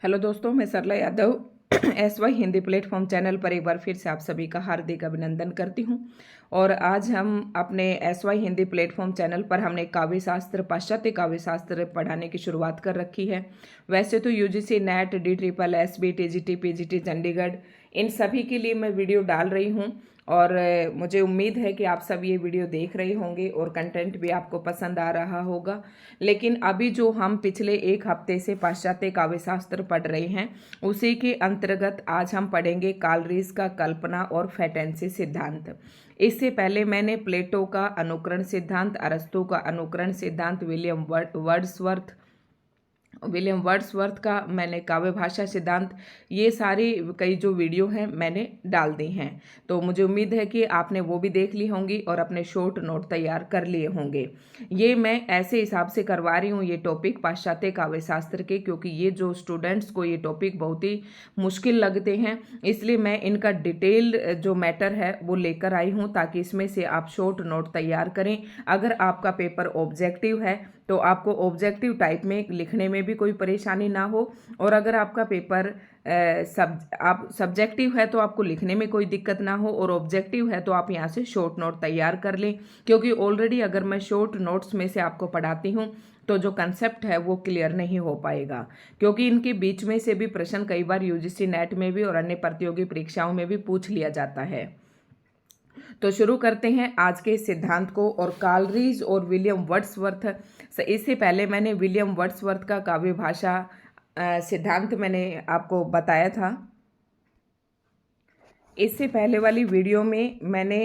Hello दोस्तों, मैं Sarla Yadav SY Hindi platform channel पर एक बार फिर से आप सभी का हार्दिक अभिनंदन करती हूं। और आज हम अपने SY हिंदी प्लेटफॉर्म चैनल पर हमने काव्य शास्त्र, पाश्चात्य काव्य शास्त्र पढ़ाने की शुरुआत कर रखी है। वैसे तो UGC net, DSSS, TGT, PGT Chandigarh, इन सभी के लिए मैं वीडियो डाल रही हूं। और मुझे उम्मीद है कि आप सब ये वीडियो देख रहे होंगे और कंटेंट भी आपको पसंद आ रहा होगा। लेकिन अभी जो हम पिछले एक हफ्ते से पाश्चात्य काव्य शास्त्र पढ़ रहे हैं, उसी के अंतर्गत आज हम पढ़ेंगे कालरीज का कल्पना और फेटेंसी सिद्धांत। इससे पहले मैंने प्लेटो का अनुकरण सिद्धांत, अरस्तु का अनुकरण सिद्धांत, विलियम वर्ड्सवर्थ का मैंने काव्य भाषा सिद्धांत, ये सारी कई जो वीडियो हैं मैंने डाल दी हैं। तो मुझे उम्मीद है कि आपने वो भी देख ली होंगी और अपने शॉर्ट नोट तैयार कर लिए होंगे। ये मैं ऐसे हिसाब से करवा रही हूँ ये टॉपिक पाश्चात्य काव्य शास्त्र के, क्योंकि ये जो स्टूडेंट्स को ये टॉपिक बहुत ही मुश्किल लगते हैं, इसलिए मैं इनका डिटेल जो मैटर है वो लेकर आई हूँ, ताकि इसमें से आप शॉर्ट नोट तैयार करें। अगर आपका पेपर ऑब्जेक्टिव है तो आपको ऑब्जेक्टिव टाइप में लिखने में भी कोई परेशानी ना हो, और अगर आपका पेपर आप सब्जेक्टिव है तो आपको लिखने में कोई दिक्कत ना हो, और ऑब्जेक्टिव है तो आप यहाँ से शॉर्ट नोट तैयार कर लें। क्योंकि ऑलरेडी अगर मैं शॉर्ट नोट्स में से आपको पढ़ाती हूँ तो जो कंसेप्ट है वो क्लियर नहीं हो पाएगा, क्योंकि इनके बीच में से भी प्रश्न कई बार UGC नेट में भी और अन्य प्रतियोगी परीक्षाओं में भी पूछ लिया जाता है। तो शुरू करते हैं आज के सिद्धांत को। और कालरीज और विलियम वर्ड्सवर्थ, इससे पहले मैंने विलियम वर्ड्सवर्थ का काव्य भाषा सिद्धांत मैंने आपको बताया था। इससे पहले वाली वीडियो में मैंने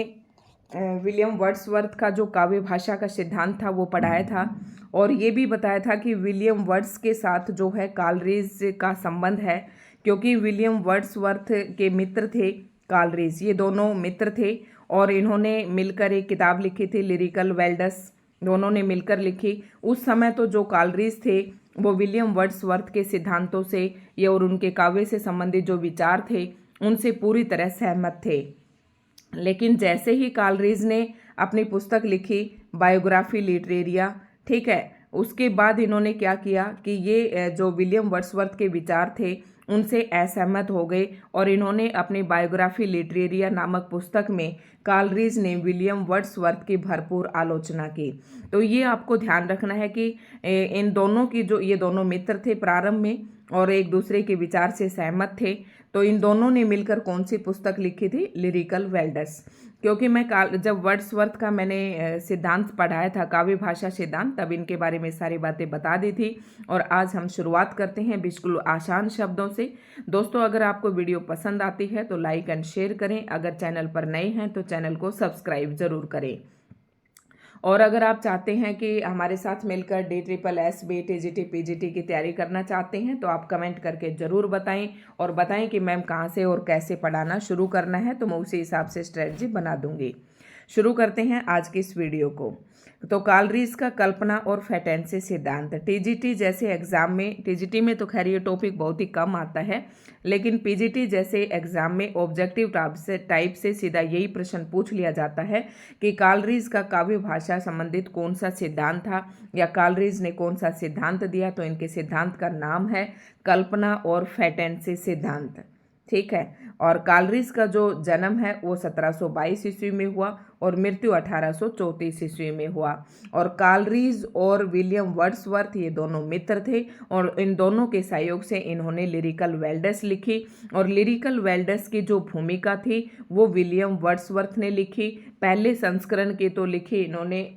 विलियम वर्ड्सवर्थ का जो काव्य भाषा का सिद्धांत था वो पढ़ाया था, और ये भी बताया था कि विलियम वर्ड्स के साथ जो है कालरीज का संबंध है, क्योंकि विलियम वर्ड्सवर्थ के मित्र थे कालरीज। ये दोनों मित्र थे और इन्होंने मिलकर एक किताब लिखी थी, लिरिकल वेल्डस, दोनों ने मिलकर लिखी। उस समय तो जो कालरीज थे वो विलियम वर्ड्सवर्थ के सिद्धांतों से ये और उनके काव्य से संबंधित जो विचार थे उनसे पूरी तरह सहमत थे। लेकिन जैसे ही कालरीज ने अपनी पुस्तक लिखी बायोग्राफी लिटरेरिया, ठीक है, उसके बाद इन्होंने क्या किया कि ये जो विलियम वर्ड्सवर्थ के विचार थे उनसे असहमत हो गए, और इन्होंने अपनी बायोग्राफी लिटरेरिया नामक पुस्तक में कालरीज ने विलियम वर्ड्सवर्थ की भरपूर आलोचना की। तो ये आपको ध्यान रखना है कि इन दोनों की जो ये दोनों मित्र थे प्रारंभ में और एक दूसरे के विचार से सहमत थे, तो इन दोनों ने मिलकर कौन सी पुस्तक लिखी थी, लिरिकल वेल्डस। क्योंकि मैं जब वर्ड्सवर्थ का मैंने सिद्धांत पढ़ाया था, काव्य भाषा सिद्धांत, तब इनके बारे में सारी बातें बता दी थी। और आज हम शुरुआत करते हैं बिल्कुल आसान शब्दों से। दोस्तों, अगर आपको वीडियो पसंद आती है तो लाइक एंड शेयर करें। अगर चैनल पर नए हैं तो चैनल को सब्सक्राइब जरूर करें। और अगर आप चाहते हैं कि हमारे साथ मिलकर DSSS, TGT, PGT की तैयारी करना चाहते हैं तो आप कमेंट करके ज़रूर बताएं, और बताएं कि मैम कहाँ से और कैसे पढ़ाना शुरू करना है, तो मैं उसी हिसाब से स्ट्रेटजी बना दूंगी। शुरू करते हैं आज की इस वीडियो को। तो कालरीज का कल्पना और फेटेंसी सिद्धांत, TGT जैसे एग्जाम में, TGT में तो खैर ये टॉपिक बहुत ही कम आता है, लेकिन PGT जैसे एग्जाम में ऑब्जेक्टिव टाइप से सीधा यही प्रश्न पूछ लिया जाता है कि कालरीज का काव्य भाषा संबंधित कौन सा सिद्धांत था, या कालरीज ने कौन सा सिद्धांत दिया। तो इनके सिद्धांत का नाम है कल्पना और फेटेंसी सिद्धांत, ठीक है। और कालरीज का जो जन्म है वो 1722 ईस्वी में हुआ और मृत्यु 1834 ईस्वी में हुआ। और कालरीज और विलियम वर्ड्सवर्थ ये दोनों मित्र थे, और इन दोनों के सहयोग से इन्होंने लिरिकल वेल्डस लिखी। और लिरिकल वेल्डस की जो भूमिका थी वो विलियम वर्ड्सवर्थ ने लिखी। पहले संस्करण की तो लिखी इन्होंने,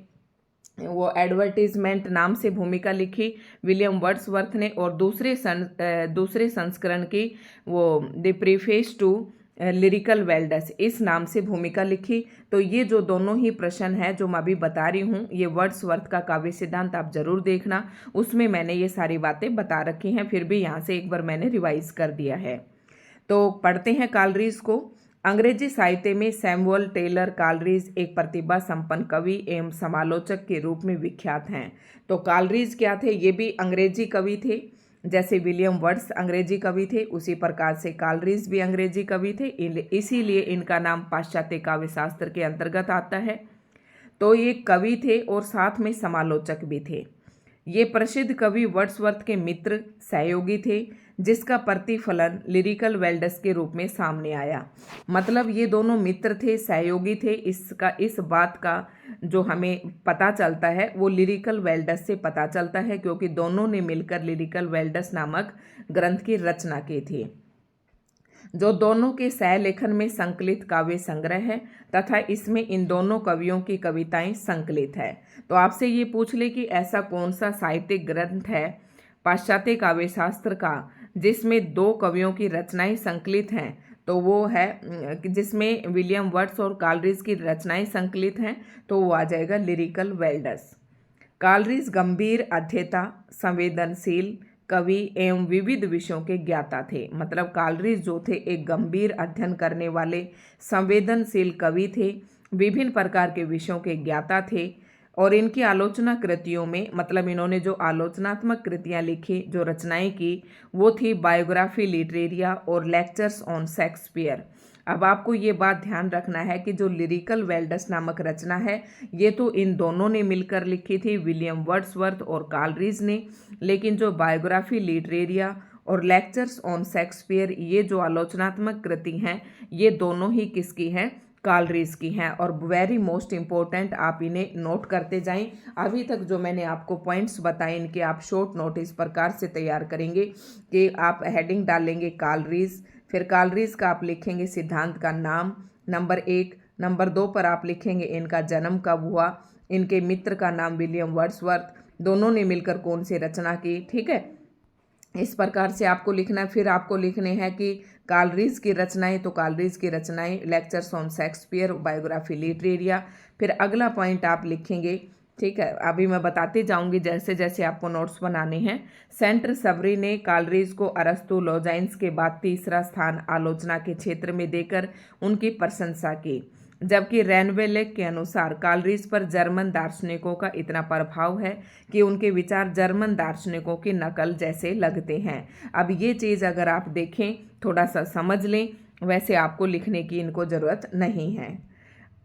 वो एडवर्टीजमेंट नाम से भूमिका लिखी विलियम वर्ड्सवर्थ ने, और दूसरे संस्करण की वो the preface to lyrical welds इस नाम से भूमिका लिखी। तो ये जो दोनों ही प्रश्न है जो मैं अभी बता रही हूँ, ये वर्ड्सवर्थ का काव्य सिद्धांत आप जरूर देखना, उसमें मैंने ये सारी बातें बता रखी हैं, फिर भी यहाँ से एक बार मैंने रिवाइज कर दिया है। तो पढ़ते हैं कालरीज को। अंग्रेजी साहित्य में सैमुअल टेलर कालरीज एक प्रतिभा संपन्न कवि एवं समालोचक के रूप में विख्यात हैं। तो कालरीज क्या थे, ये भी अंग्रेजी कवि थे। जैसे विलियम वर्ड्स अंग्रेजी कवि थे, उसी प्रकार से कालरीज भी अंग्रेजी कवि थे, इसीलिए इनका नाम पाश्चात्य काव्य शास्त्र के अंतर्गत आता है। तो ये कवि थे और साथ में समालोचक भी थे। ये प्रसिद्ध कवि वर्ड्सवर्थ के मित्र सहयोगी थे, जिसका प्रतिफलन लिरिकल वेल्डस के रूप में सामने आया। मतलब ये दोनों मित्र थे, सहयोगी थे। इस बात का जो हमें पता चलता है वो लिरिकल वेल्डस से पता चलता है, क्योंकि दोनों ने मिलकर लिरिकल वेल्डस नामक ग्रंथ की रचना की थी, जो दोनों के सहलेखन में संकलित काव्य संग्रह है तथा इसमें इन दोनों कवियों की कविताएं संकलित है। तो आपसे ये पूछ ले कि ऐसा कौन सा साहित्यिक ग्रंथ है पाश्चात्य काव्य शास्त्र का जिसमें दो कवियों की रचनाएं संकलित हैं, तो वो है जिसमें विलियम वर्ड्स और कालरीज की रचनाएं संकलित हैं, तो वो आ जाएगा लिरिकल वेल्डस। कालरीज गंभीर अध्येता, संवेदनशील कवि एवं विविध विषयों के ज्ञाता थे। मतलब कालरीज जो थे एक गंभीर अध्ययन करने वाले संवेदनशील कवि थे, विभिन्न प्रकार के विषयों के ज्ञाता थे और इनकी आलोचना कृतियों में, मतलब इन्होंने जो आलोचनात्मक कृतियां लिखी, जो रचनाएं की, वो थी बायोग्राफी लिटरेरिया और लेक्चर्स ऑन शेक्सपियर। अब आपको ये बात ध्यान रखना है कि जो लिरिकल वेल्डस नामक रचना है ये तो इन दोनों ने मिलकर लिखी थी, विलियम वर्ड्सवर्थ और कालरीज ने, लेकिन जो बायोग्राफी लिटरेरिया और लेक्चर्स ऑन शेक्सपियर ये जो आलोचनात्मक कृति हैं ये दोनों ही किसकी हैं? कालरीज की हैं। और वेरी मोस्ट इम्पोर्टेंट, आप इन्हें नोट करते जाएं। अभी तक जो मैंने आपको पॉइंट्स बताए इनके आप शॉर्ट नोट इस प्रकार से तैयार करेंगे कि आप हेडिंग डालेंगे कालरीज, फिर कालरीज का आप लिखेंगे सिद्धांत का नाम नंबर 1, नंबर 2 पर आप लिखेंगे इनका जन्म कब हुआ, इनके मित्र का नाम विलियम वर्ड्सवर्थ, दोनों ने मिलकर कौन सी रचना की। ठीक है, इस प्रकार से आपको लिखना है। फिर आपको लिखने हैं कि कालरीज की रचनाएं, तो कालरीज की रचनाएं lectures on Shakespeare, biography Literaria. फिर अगला पॉइंट आप लिखेंगे, ठीक है, अभी मैं बताते जाऊंगी जैसे जैसे आपको नोट्स बनाने हैं। सेंट सबरी ने कालरीज को अरस्तु लॉजाइन्स के बाद तीसरा स्थान आलोचना के क्षेत्र में देकर उनकी प्रशंसा की, जबकि रेनवेलेक के अनुसार कालरीज पर जर्मन दार्शनिकों का इतना प्रभाव है कि उनके विचार जर्मन दार्शनिकों की नकल जैसे लगते हैं। अब ये चीज़ अगर आप देखें, थोड़ा सा समझ लें, वैसे आपको लिखने की इनको ज़रूरत नहीं है।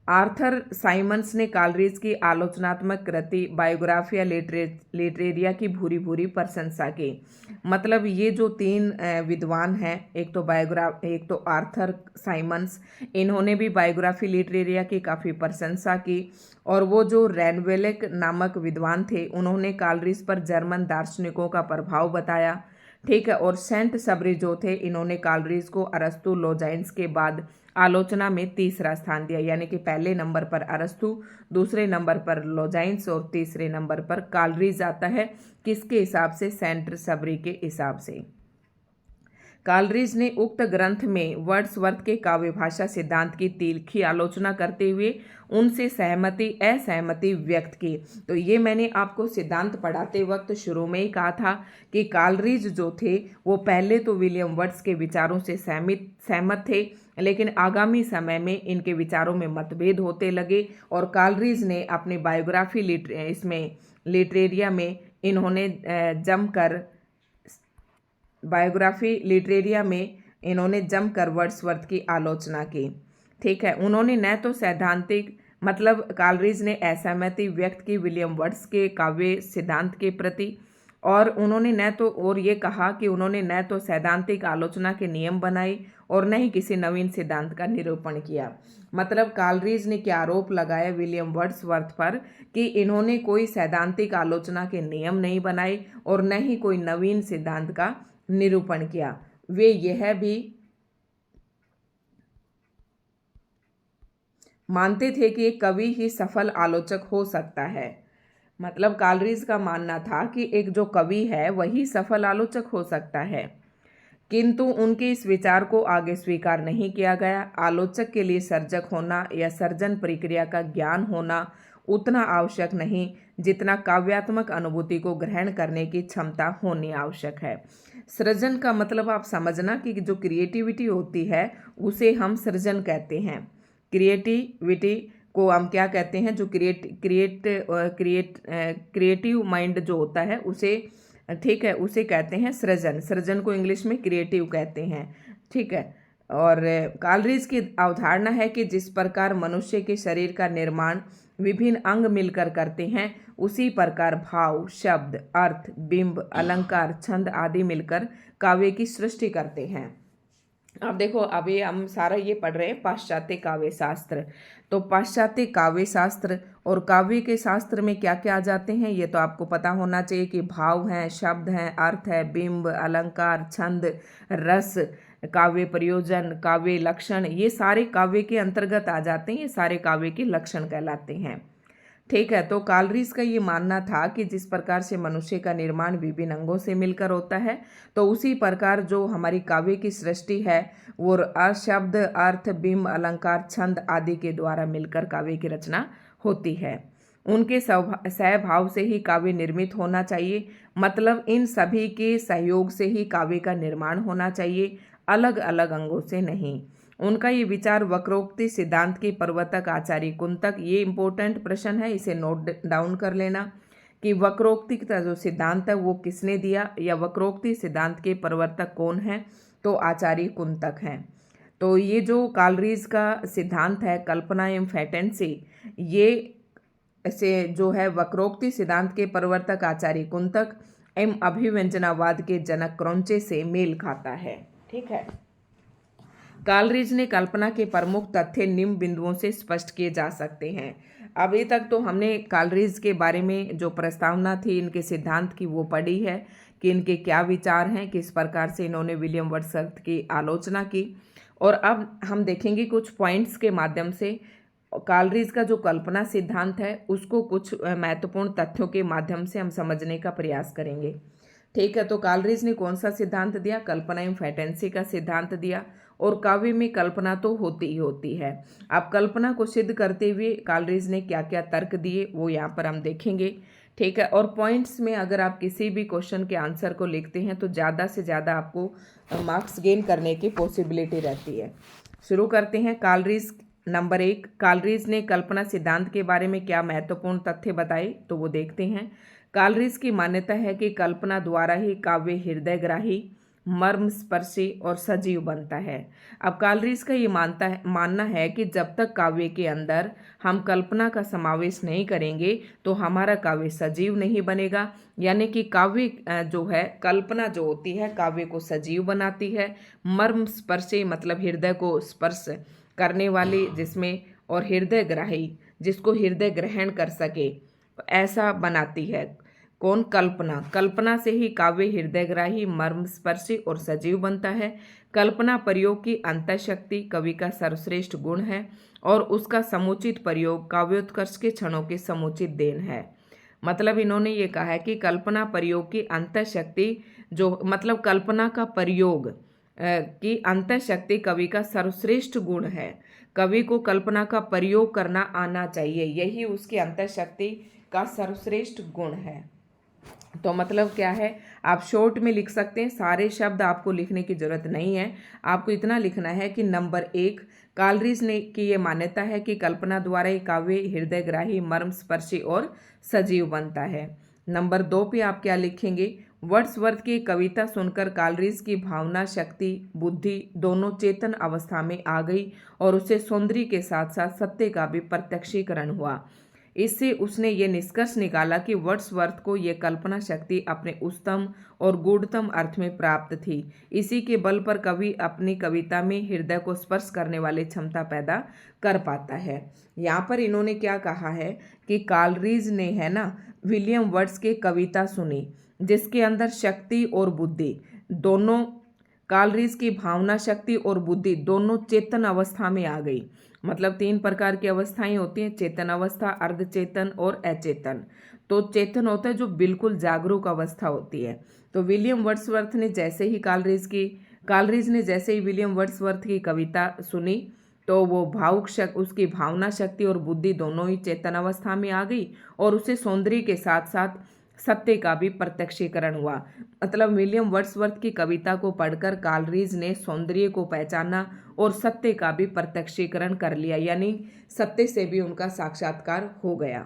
आर्थर साइमंस ने कालरीज की आलोचनात्मक कृति बायोग्राफिया लिटरेरिया की भूरी भूरी प्रशंसा की। मतलब ये जो तीन विद्वान हैं, एक तो आर्थर साइमंस, इन्होंने भी बायोग्राफी लिटरेरिया की काफ़ी प्रशंसा की, और वो जो रेनवेलेक नामक विद्वान थे उन्होंने कालरीज पर जर्मन दार्शनिकों का प्रभाव बताया। ठीक है, और सेंट सबरी जो थे इन्होंने कालरीज को अरस्तु लॉजाइन्स के बाद आलोचना में तीसरा स्थान दिया, यानी कि पहले नंबर पर अरस्तु, दूसरे नंबर पर लॉजाइन्स और तीसरे नंबर पर कालरीज आता है। किसके हिसाब से? सेंट सबरी के हिसाब से। कालरीज ने उक्त ग्रंथ में वर्ड्सवर्थ के काव्य भाषा सिद्धांत की तीखी आलोचना करते हुए उनसे सहमति असहमति व्यक्त की। तो ये मैंने आपको सिद्धांत पढ़ाते वक्त शुरू में ही कहा था कि कालरीज जो थे वो पहले तो विलियम वर्ड्स के विचारों से सहमत थे, लेकिन आगामी समय में इनके विचारों में मतभेद होते लगे और कालरीज ने अपनी बायोग्राफी लिटरेरिया में इन्होंने जमकर वर्ड्सवर्थ की आलोचना की। ठीक है, उन्होंने न तो सैद्धांतिक, मतलब कालरीज ने असहमति व्यक्त की विलियम वर्ड्स के काव्य सिद्धांत के प्रति, और उन्होंने ये कहा कि उन्होंने न तो सैद्धांतिक आलोचना के नियम बनाए और न ही किसी नवीन सिद्धांत का निरूपण किया। मतलब कालरीज ने क्या आरोप लगाया विलियम वर्ड्सवर्थ पर कि इन्होंने कोई सैद्धांतिक आलोचना के नियम नहीं बनाए और न ही कोई नवीन सिद्धांत का निरूपण किया। वे यह भी मानते थे कि एक कवि ही सफल आलोचक हो सकता है। मतलब कालरीज का मानना था कि एक जो कवि है वही सफल आलोचक हो सकता है, किंतु उनके इस विचार को आगे स्वीकार नहीं किया गया। आलोचक के लिए सर्जक होना या सर्जन प्रक्रिया का ज्ञान होना उतना आवश्यक नहीं जितना काव्यात्मक अनुभूति को ग्रहण करने की क्षमता होनी आवश्यक है। सृजन का मतलब आप समझना कि जो क्रिएटिविटी होती है उसे हम सृजन कहते हैं। क्रिएटिविटी को हम क्या कहते हैं? जो क्रिएटिव माइंड जो होता है उसे, ठीक है, उसे कहते हैं सृजन। सृजन को इंग्लिश में क्रिएटिव कहते हैं। ठीक है, और कालरीज की अवधारणा है कि जिस प्रकार मनुष्य के शरीर का निर्माण विभिन्न अंग मिलकर करते हैं, उसी प्रकार भाव, शब्द, अर्थ, बिंब, अलंकार, छंद आदि मिलकर काव्य की सृष्टि करते हैं। अब देखो, अभी हम सारा ये पढ़ रहे हैं पाश्चात्य काव्य शास्त्र। तो पाश्चात्य काव्य शास्त्र और काव्य के शास्त्र में क्या क्या आ जाते हैं ये तो आपको पता होना चाहिए कि भाव हैं, शब्द हैं, अर्थ है, बिंब, अलंकार, छंद, रस, काव्य प्रयोजन, काव्य लक्षण, ये सारे काव्य के अंतर्गत आ जाते हैं। ये सारे काव्य के लक्षण कहलाते हैं। ठीक है। तो कालरीज का ये मानना था कि जिस प्रकार से मनुष्य का निर्माण विभिन्न अंगों से मिलकर होता है, तो उसी प्रकार जो हमारी काव्य की सृष्टि है वो शब्द, अर्थ, बिंब, अलंकार, छंद आदि के द्वारा मिलकर काव्य की रचना होती है। उनके सहभाव से ही काव्य निर्मित होना चाहिए, मतलब इन सभी के सहयोग से ही काव्य का निर्माण होना चाहिए, अलग अलग अंगों से नहीं। उनका ये विचार वक्रोक्ति सिद्धांत के प्रवर्तक आचार्य कुंतक, ये इंपॉर्टेंट प्रश्न है, इसे नोट डाउन कर लेना कि वक्रोक्ति का जो सिद्धांत है वो किसने दिया, या वक्रोक्ति सिद्धांत के प्रवर्तक कौन है, तो आचार्य कुंतक हैं। तो ये जो कालरीज का सिद्धांत है, कल्पना एवं फैटेंसी, ये से जो है वक्रोक्ति सिद्धांत के प्रवर्तक आचार्य कुंतक एवं अभिव्यंजनावाद के जनक क्रौंचे से मेल खाता है। ठीक है। कालरीज ने कल्पना के प्रमुख तथ्य निम्न बिंदुओं से स्पष्ट किए जा सकते हैं। अभी तक तो हमने कालरीज के बारे में जो प्रस्तावना थी इनके सिद्धांत की वो पढ़ी है कि इनके क्या विचार हैं, किस प्रकार से इन्होंने विलियम वर्ड्सवर्थ की आलोचना की। और अब हम देखेंगे कुछ पॉइंट्स के माध्यम से कालरीज का जो कल्पना सिद्धांत है उसको कुछ महत्वपूर्ण तथ्यों के माध्यम से हम समझने का प्रयास करेंगे। ठीक है। तो कालरीज ने कौन सा सिद्धांत दिया? कल्पना एवं फैटेंसी का सिद्धांत दिया। और काव्य में कल्पना तो होती ही होती है। अब कल्पना को सिद्ध करते हुए कालरीज ने क्या क्या तर्क दिए वो यहाँ पर हम देखेंगे। ठीक है। और पॉइंट्स में अगर आप किसी भी क्वेश्चन के आंसर को लिखते हैं तो ज़्यादा से ज़्यादा आपको मार्क्स गेन करने की पॉसिबिलिटी रहती है। शुरू करते हैं। कालरीज नंबर 1, कालरीज ने कल्पना सिद्धांत के बारे में क्या महत्वपूर्ण तथ्य बताए तो वो देखते हैं। कालरीज की मान्यता है कि कल्पना द्वारा ही काव्य हृदयग्राही, मर्मस्पर्शी और सजीव बनता है। अब कालरीज का ये मानना है कि जब तक काव्य के अंदर हम कल्पना का समावेश नहीं करेंगे तो हमारा काव्य सजीव नहीं बनेगा। यानी कि काव्य जो है, कल्पना जो होती है काव्य को सजीव बनाती है, मर्मस्पर्शी मतलब हृदय को स्पर्श करने वाली जिसमें, और हृदयग्राही जिसको हृदय ग्रहण कर सके ऐसा बनाती है। कौन? कल्पना। कल्पना से ही काव्य हृदयग्राही, मर्मस्पर्शी और सजीव बनता है। कल्पना प्रयोग की अंतःशक्ति कवि का सर्वश्रेष्ठ गुण है और उसका समुचित प्रयोग काव्योत्कर्ष के क्षणों की समुचित देन है। मतलब इन्होंने ये कहा है कि कल्पना प्रयोग की अंतःशक्ति जो मतलब कल्पना का प्रयोग की अंतःशक्ति कवि का सर्वश्रेष्ठ गुण है। कवि को कल्पना का प्रयोग करना आना चाहिए, यही उसकी अंतःशक्ति का सर्वश्रेष्ठ गुण है। तो मतलब क्या है, आप शॉर्ट में लिख सकते हैं, सारे शब्द आपको लिखने की जरूरत नहीं है। आपको इतना लिखना है कि नंबर 1, कालरीज ने की ये मान्यता है कि कल्पना द्वारा ही काव्य हृदयग्राही, मर्मस्पर्शी और सजीव बनता है। नंबर 2 पे आप क्या लिखेंगे? वर्ड्सवर्थ की कविता सुनकर कालरीज की भावना, शक्ति, बुद्धि दोनों चेतन अवस्था में आ गई और उसे सौंदर्य के साथ साथ सत्य का भी प्रत्यक्षीकरण हुआ। इससे उसने ये निष्कर्ष निकाला कि वर्ड्सवर्थ को ये कल्पना शक्ति अपने उच्चतम और गूढ़तम अर्थ में प्राप्त थी। इसी के बल पर कवि अपनी कविता में हृदय को स्पर्श करने वाली क्षमता पैदा कर पाता है। यहाँ पर इन्होंने क्या कहा है कि कालरीज ने है ना विलियम वर्ड्स की कविता सुनी जिसके अंदर शक्ति और बुद्धि दोनों, कालरीज की भावना, शक्ति और बुद्धि दोनों चेतन अवस्था में आ गई। मतलब 3 प्रकार की अवस्थाएं होती हैं, चेतन अवस्था, अर्धचेतन और अचेतन। तो चेतन होता है जो बिल्कुल जागरूक अवस्था होती है। तो विलियम वर्ड्सवर्थ ने जैसे ही कालरीज ने जैसे ही विलियम वर्ड्सवर्थ की कविता सुनी तो वो उसकी भावना, शक्ति और बुद्धि दोनों ही चेतन अवस्था में आ गई और उसे सौंदर्य के साथ साथ सत्य का भी प्रत्यक्षीकरण हुआ। मतलब विलियम वर्ड्सवर्थ की कविता को पढ़कर कालरीज ने सौंदर्य को पहचाना और सत्य का भी प्रत्यक्षीकरण कर लिया, यानी सत्य से भी उनका साक्षात्कार हो गया।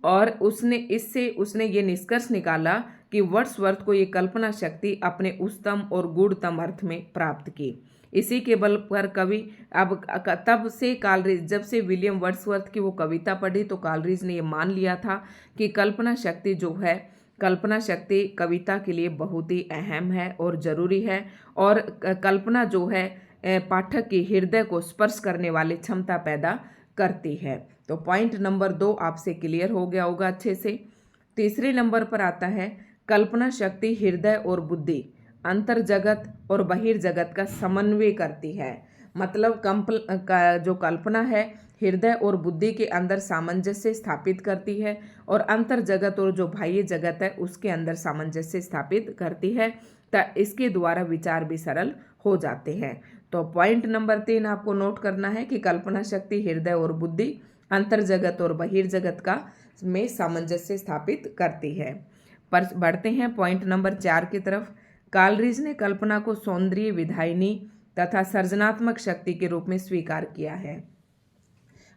और उसने ये निष्कर्ष निकाला कि वर्ड्सवर्थ को ये कल्पना शक्ति अपने उच्चतम और गूढ़तम अर्थ में प्राप्त की। इसी के बल पर कवि अब तब से कालरीज, जब से विलियम वर्ड्सवर्थ की वो कविता पढ़ी तो कालरीज ने ये मान लिया था कि कल्पना शक्ति जो है, कल्पना शक्ति कविता के लिए बहुत ही अहम है और ज़रूरी है। और कल्पना जो है पाठक के हृदय को स्पर्श करने वाली क्षमता पैदा करती है। तो पॉइंट नंबर 2 आपसे क्लियर हो गया होगा अच्छे से। तीसरे नंबर पर आता है कल्पना शक्ति हृदय और बुद्धि, अंतर जगत और बहिर्जगत का समन्वय करती है। मतलब जो कल्पना है हृदय और बुद्धि के अंदर सामंजस्य स्थापित करती है और अंतर जगत और जो बाह्य जगत है उसके अंदर सामंजस्य स्थापित करती है। तो इसके द्वारा विचार भी सरल हो जाते हैं। तो पॉइंट नंबर 3 आपको नोट करना है कि कल्पना शक्ति हृदय और बुद्धि, अंतर जगत और बहिर्जगत का में सामंजस्य स्थापित करती है। पर बढ़ते हैं पॉइंट नंबर 4 की तरफ। कालरीज ने कल्पना को सौंदर्य विधायिनी तथा सृजनात्मक शक्ति के रूप में स्वीकार किया है।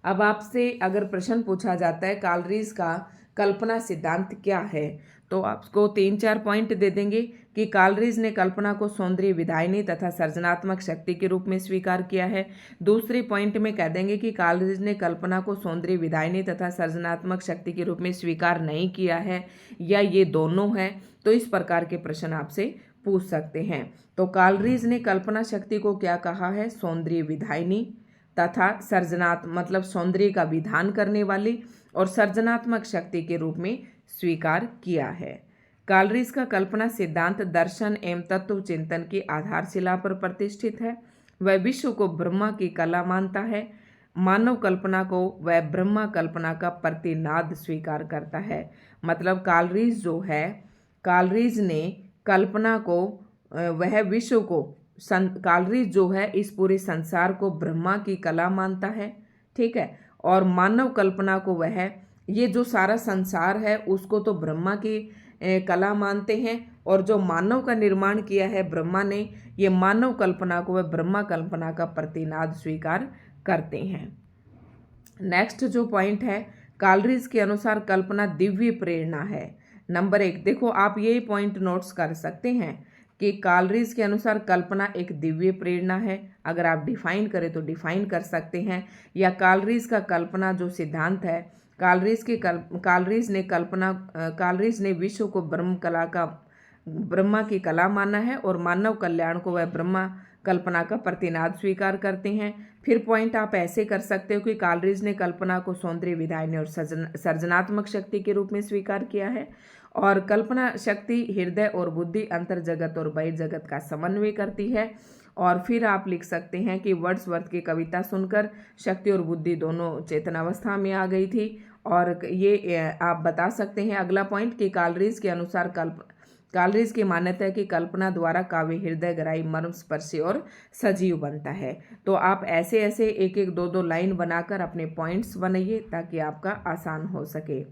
अब आपसे अगर प्रश्न पूछा जाता है कालरीज का कल्पना सिद्धांत क्या है, तो आपको 3-4 पॉइंट दे देंगे कि कालरीज ने कल्पना को सौंदर्य विधायिनी तथा सृजनात्मक शक्ति के रूप में स्वीकार किया है। दूसरे पॉइंट में कह देंगे कि कालरीज ने कल्पना को सौंदर्य विधायिनी तथा सृजनात्मक शक्ति के रूप में स्वीकार नहीं किया है, या ये दोनों है। तो इस प्रकार के प्रश्न आपसे पूछ सकते हैं। तो कालरीज ने कल्पना शक्ति को क्या कहा है? सौंदर्य विधायिनी तथा सृजनात्मक, मतलब सौंदर्य का विधान करने वाली और सृजनात्मक शक्ति के रूप में स्वीकार किया है। कालरीज का कल्पना सिद्धांत दर्शन एवं तत्व चिंतन की आधारशिला पर प्रतिष्ठित है। वह विश्व को ब्रह्मा की कला मानता है। मानव कल्पना को वह ब्रह्मा कल्पना का प्रतिनाद स्वीकार करता है। मतलब कालरीज जो है, कालरीज ने कल्पना को वह विश्व को कालरीज जो है इस पूरे संसार को ब्रह्मा की कला मानता है, ठीक है। और मानव कल्पना को वह, ये जो सारा संसार है उसको तो ब्रह्मा की कला मानते हैं, और जो मानव का निर्माण किया है ब्रह्मा ने, ये मानव कल्पना को वह ब्रह्मा कल्पना का प्रतिनाद स्वीकार करते हैं। नेक्स्ट जो पॉइंट है, कालरीज के अनुसार कल्पना दिव्य प्रेरणा है। नंबर 1, देखो आप ये पॉइंट नोट्स कर सकते हैं कि कालरीज के अनुसार कल्पना एक दिव्य प्रेरणा है। अगर आप डिफाइन करें तो डिफाइन कर सकते हैं, या कालरीज का कल्पना जो सिद्धांत है, कालरीज ने विश्व को ब्रह्मा की कला माना है और मानव कल्याण को वह ब्रह्मा कल्पना का प्रतिनाद स्वीकार करते हैं। फिर पॉइंट आप ऐसे कर सकते हो कि कालरीज ने कल्पना को सौंदर्य विधायिनी और सृजनात्मक शक्ति के रूप में स्वीकार किया है, और कल्पना शक्ति हृदय और बुद्धि, अंतर जगत और बहिर्जगत का समन्वय करती है। और फिर आप लिख सकते हैं कि वर्ड्सवर्थ की कविता सुनकर शक्ति और बुद्धि दोनों चेतनावस्था में आ गई थी। और ये आप बता सकते हैं अगला पॉइंट कि कालरीज के अनुसार कालरीज की मान्यता है कि कल्पना द्वारा काव्य हृदय गहराई मर्मस्पर्शी और सजीव बनता है। तो आप ऐसे ऐसे 1-1, 2-2 लाइन बनाकर अपने पॉइंट्स बनाइए ताकि आपका आसान हो सके।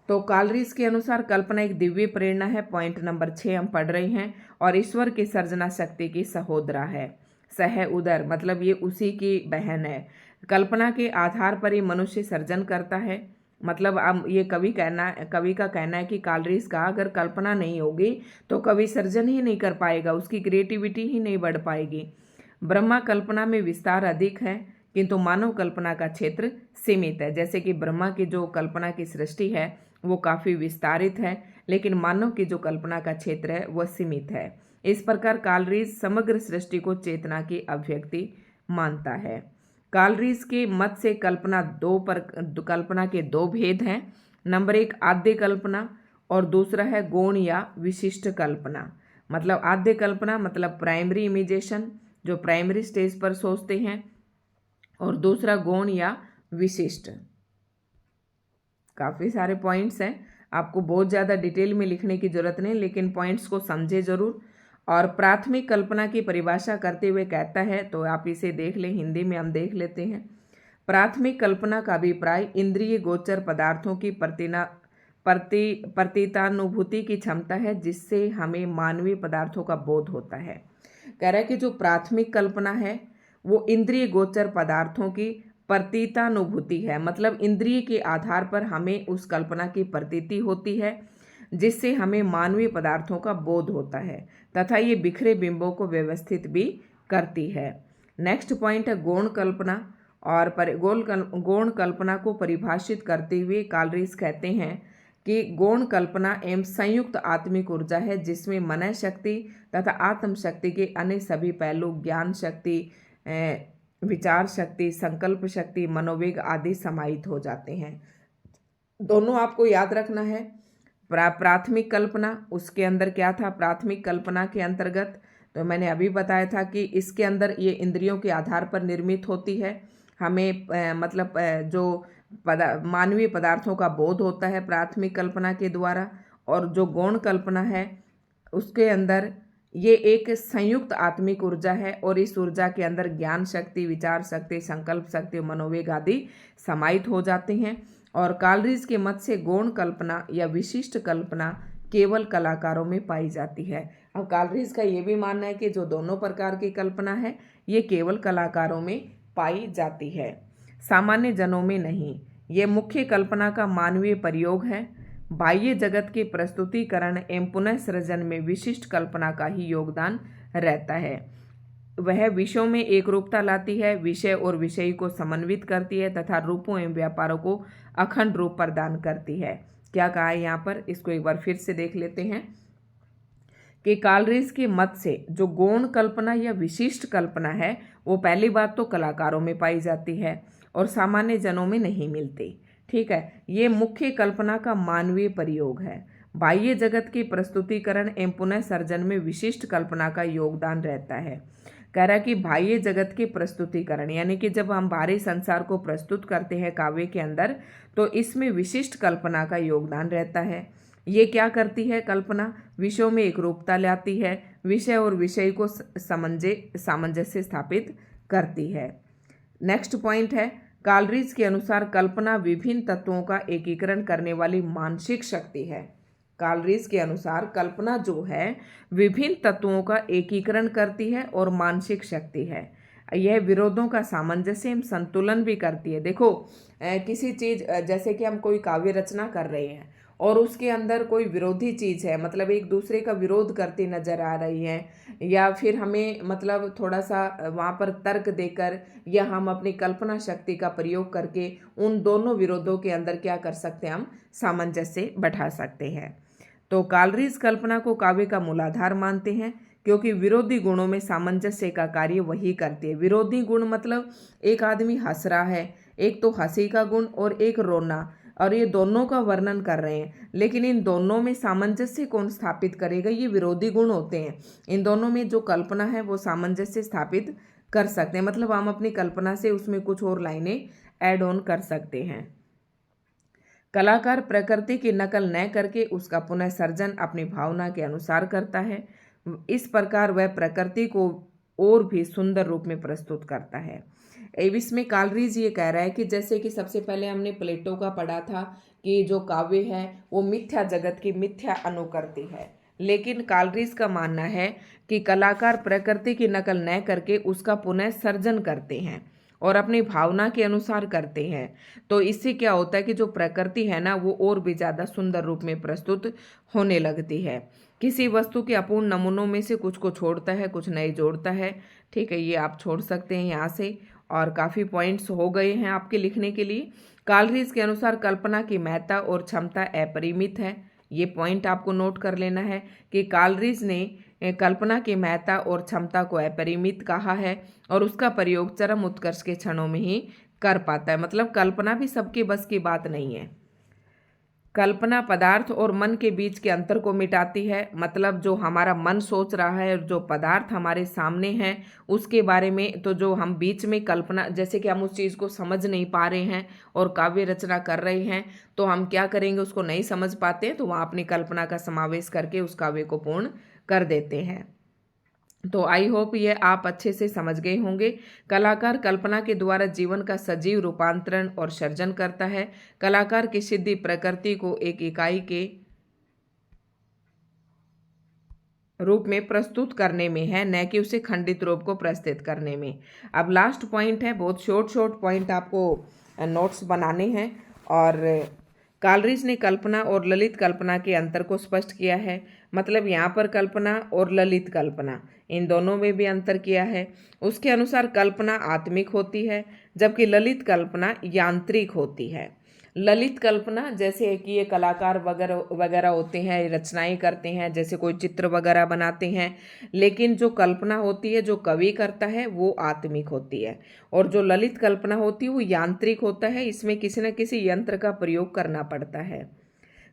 तो कालरीज के अनुसार कल्पना एक दिव्य प्रेरणा है। पॉइंट नंबर 6 हम पढ़ रहे हैं। और ईश्वर की सर्जना शक्ति की सहोदरा है। सह उदर मतलब ये उसी की बहन है। कल्पना के आधार पर ही मनुष्य सर्जन करता है। मतलब अब ये कवि का कहना है कि कालरीज का अगर कल्पना नहीं होगी तो कवि सर्जन ही नहीं कर पाएगा, उसकी क्रिएटिविटी ही नहीं बढ़ पाएगी। ब्रह्मा कल्पना में विस्तार अधिक है किंतु मानव कल्पना का क्षेत्र सीमित है। जैसे कि ब्रह्मा की जो कल्पना की सृष्टि है वो काफ़ी विस्तारित है, लेकिन मानव की जो कल्पना का क्षेत्र है वह सीमित है। इस प्रकार कालरीज समग्र सृष्टि को चेतना की अभिव्यक्ति मानता है। कालरीज के मत से कल्पना के 2 भेद हैं। नंबर 1 आद्य कल्पना और दूसरा है गौण या विशिष्ट कल्पना। मतलब आद्य कल्पना मतलब प्राइमरी इमेजिनेशन, जो प्राइमरी स्टेज पर सोचते हैं, और दूसरा गौण या विशिष्ट। काफ़ी सारे पॉइंट्स हैं, आपको बहुत ज़्यादा डिटेल में लिखने की जरूरत नहीं, लेकिन पॉइंट्स को समझे जरूर। और प्राथमिक कल्पना की परिभाषा करते हुए कहता है, तो आप इसे देख लें, हिंदी में हम देख लेते हैं। प्राथमिक कल्पना का अभिप्राय इंद्रिय गोचर पदार्थों की प्रतीतानुभूति की क्षमता है जिससे हमें मानवीय पदार्थों का बोध होता है। कह रहा है कि जो प्राथमिक कल्पना है वो इंद्रिय गोचर पदार्थों की प्रतीतानुभूति है। मतलब इंद्रिय के आधार पर हमें उस कल्पना की प्रतीति होती है जिससे हमें मानवीय पदार्थों का बोध होता है, तथा ये बिखरे बिंबों को व्यवस्थित भी करती है। नेक्स्ट पॉइंट है गौण कल्पना। और गौण कल्पना को परिभाषित करते हुए कालरीज कहते हैं कि गौण कल्पना एवं संयुक्त आत्मिक ऊर्जा है जिसमें मनः शक्ति तथा आत्म शक्ति के अन्य सभी पहलू ज्ञान शक्ति, विचार शक्ति, संकल्प शक्ति, मनोवेग आदि समाहित हो जाते हैं। दोनों आपको याद रखना है। प्राथमिक कल्पना, उसके अंदर क्या था? प्राथमिक कल्पना के अंतर्गत तो मैंने अभी बताया था कि इसके अंदर ये इंद्रियों के आधार पर निर्मित होती है। हमें जो मानवीय पदार्थों का बोध होता है प्राथमिक कल्पना के द्वारा। और जो गौण कल्पना है उसके अंदर ये एक संयुक्त आत्मिक ऊर्जा है और इस ऊर्जा के अंदर ज्ञान शक्ति, विचार शक्ति, संकल्प शक्ति, मनोवेग आदि समाहित हो जाते हैं। और कालरीज के मत से गौण कल्पना या विशिष्ट कल्पना केवल कलाकारों में पाई जाती है। अब कालरीज का ये भी मानना है कि जो दोनों प्रकार की कल्पना है ये केवल कलाकारों में पाई जाती है, सामान्य जनों में नहीं। ये मुख्य कल्पना का मानवीय प्रयोग है। बाह्य जगत के प्रस्तुतिकरण एवं पुनः सृजन में विशिष्ट कल्पना का ही योगदान रहता है। वह विषयों में एक रूपता लाती है, विषय और विषयी को समन्वित करती है तथा रूपों एवं व्यापारों को अखंड रूप प्रदान करती है। क्या कहा है यहाँ पर? इसको एक बार फिर से देख लेते हैं कि कालरीज के मत से जो गौण कल्पना या विशिष्ट कल्पना है वो पहली बात तो कलाकारों में पाई जाती है और सामान्य जनों में नहीं मिलती। ठीक है, ये मुख्य कल्पना का मानवीय प्रयोग है। बाह्य जगत के प्रस्तुतिकरण एवं पुनः सर्जन में विशिष्ट कल्पना का योगदान रहता है। कह रहा है कि बाह्य जगत के प्रस्तुतिकरण यानी कि जब हम बाहरी संसार को प्रस्तुत करते हैं काव्य के अंदर तो इसमें विशिष्ट कल्पना का योगदान रहता है। ये क्या करती है कल्पना? विषयों में एक रूपता लाती है, विषय और विषय को सामंजस्य स्थापित करती है। नेक्स्ट पॉइंट है कालरीज के अनुसार कल्पना विभिन्न तत्वों का एकीकरण करने वाली मानसिक शक्ति है। कालरीज के अनुसार कल्पना जो है विभिन्न तत्वों का एकीकरण करती है और मानसिक शक्ति है। यह विरोधों का सामंजस्य एवं संतुलन भी करती है। देखो किसी चीज जैसे कि हम कोई काव्य रचना कर रहे हैं और उसके अंदर कोई विरोधी चीज है, मतलब एक दूसरे का विरोध करती नजर आ रही है, या फिर हमें मतलब थोड़ा सा वहाँ पर तर्क देकर या हम अपनी कल्पना शक्ति का प्रयोग करके उन दोनों विरोधों के अंदर क्या कर सकते हैं? हम सामंजस्य बैठा सकते हैं। तो कालरीज कल्पना को काव्य का मूलाधार मानते हैं क्योंकि विरोधी गुणों में सामंजस्य का कार्य वही करती है। विरोधी गुण मतलब एक आदमी हंस रहा है, एक तो हंसी का गुण और एक रोना, और ये दोनों का वर्णन कर रहे हैं, लेकिन इन दोनों में सामंजस्य कौन स्थापित करेगा? ये विरोधी गुण होते हैं। इन दोनों में जो कल्पना है वो सामंजस्य स्थापित कर सकते हैं, मतलब हम अपनी कल्पना से उसमें कुछ और लाइनें ऐड ऑन कर सकते हैं। कलाकार प्रकृति की नकल न करके उसका पुनः सर्जन अपनी भावना के अनुसार करता है। इस प्रकार वह प्रकृति को और भी सुंदर रूप में प्रस्तुत करता है। इसमें कालरीज ये कह रहा है कि जैसे कि सबसे पहले हमने प्लेटो का पढ़ा था कि जो काव्य है वो मिथ्या जगत की मिथ्या अनुकृति है, लेकिन कालरीज का मानना है कि कलाकार प्रकृति की नकल न करके उसका पुनः सर्जन करते हैं और अपनी भावना के अनुसार करते हैं। तो इससे क्या होता है कि जो प्रकृति है ना वो और भी ज़्यादा सुंदर रूप में प्रस्तुत होने लगती है। किसी वस्तु के अपूर्ण नमूनों में से कुछ को छोड़ता है, कुछ नए जोड़ता है। ठीक है, ये आप छोड़ सकते हैं यहाँ से। और काफ़ी पॉइंट्स हो गए हैं आपके लिखने के लिए। कालरीज के अनुसार कल्पना की महत्ता और क्षमता अपरिमित है। ये पॉइंट आपको नोट कर लेना है कि कालरीज ने कल्पना की महत्ता और क्षमता को अपरिमित कहा है और उसका प्रयोग चरम उत्कर्ष के क्षणों में ही कर पाता है। मतलब कल्पना भी सबके बस की बात नहीं है। कल्पना पदार्थ और मन के बीच के अंतर को मिटाती है, मतलब जो हमारा मन सोच रहा है और जो पदार्थ हमारे सामने है उसके बारे में, तो जो हम बीच में कल्पना, जैसे कि हम उस चीज़ को समझ नहीं पा रहे हैं और काव्य रचना कर रहे हैं तो हम क्या करेंगे, उसको नहीं समझ पाते हैं तो वहाँ अपनी कल्पना का समावेश करके उस काव्य को पूर्ण कर देते हैं। तो आई होप ये आप अच्छे से समझ गए होंगे। कलाकार कल्पना के द्वारा जीवन का सजीव रूपांतरण और सर्जन करता है। कलाकार की सिद्धि प्रकृति को एक इकाई के रूप में प्रस्तुत करने में है, न कि उसे खंडित रूप को प्रस्तुत करने में। अब लास्ट पॉइंट है, बहुत शॉर्ट पॉइंट आपको नोट्स बनाने हैं और कालरीज ने कल्पना और ललित कल्पना के अंतर को स्पष्ट किया है। मतलब यहाँ पर कल्पना और ललित कल्पना इन दोनों में भी अंतर किया है। उसके अनुसार कल्पना आत्मिक होती है जबकि ललित कल्पना यांत्रिक होती है। ललित कल्पना जैसे कि ये कलाकार वगैरह वगैरह होते हैं, रचनाएं करते हैं, जैसे कोई चित्र वगैरह बनाते हैं। लेकिन जो कल्पना होती है, जो कवि करता है, वो आत्मिक होती है। और जो ललित कल्पना होती है वो यांत्रिक होता है, इसमें किसी न किसी यंत्र का प्रयोग करना पड़ता है।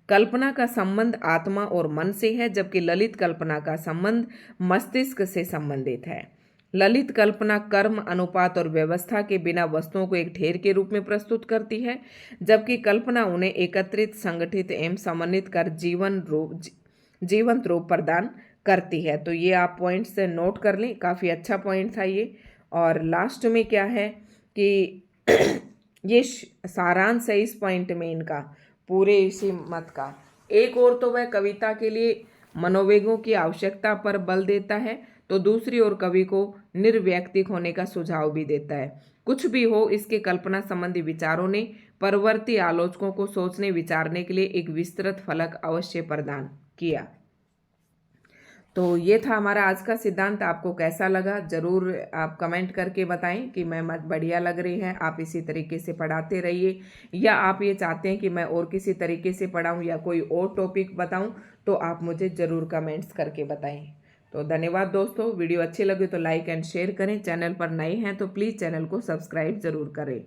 कल्पना का संबंध आत्मा और मन से है जबकि ललित कल्पना का संबंध मस्तिष्क से संबंधित है। ललित कल्पना कर्म, अनुपात और व्यवस्था के बिना वस्तुओं को एक ढेर के रूप में प्रस्तुत करती है जबकि कल्पना उन्हें एकत्रित, संगठित एवं समन्वित कर जीवंत रूप प्रदान करती है। तो ये आप पॉइंट से नोट कर लें, काफ़ी अच्छा पॉइंट था ये। और लास्ट में क्या है कि ये सारांश है इस पॉइंट में इनका, पूरे इसी मत का। एक और तो वह कविता के लिए मनोवेगों की आवश्यकता पर बल देता है, तो दूसरी ओर कवि को निर्वैयक्तिक होने का सुझाव भी देता है। कुछ भी हो, इसके कल्पना संबंधी विचारों ने परवर्ती आलोचकों को सोचने विचारने के लिए एक विस्तृत फलक अवश्य प्रदान किया। तो ये था हमारा आज का सिद्धांत। आपको कैसा लगा जरूर आप कमेंट करके बताएं कि मैं बढ़िया लग रही है, आप इसी तरीके से पढ़ाते रहिए, या आप ये चाहते हैं कि मैं और किसी तरीके से पढ़ाऊं या कोई और टॉपिक बताऊं, तो आप मुझे ज़रूर कमेंट्स करके बताएं। तो धन्यवाद दोस्तों। वीडियो अच्छी लगे तो लाइक एंड शेयर करें। चैनल पर नए हैं तो प्लीज़ चैनल को सब्सक्राइब ज़रूर करें।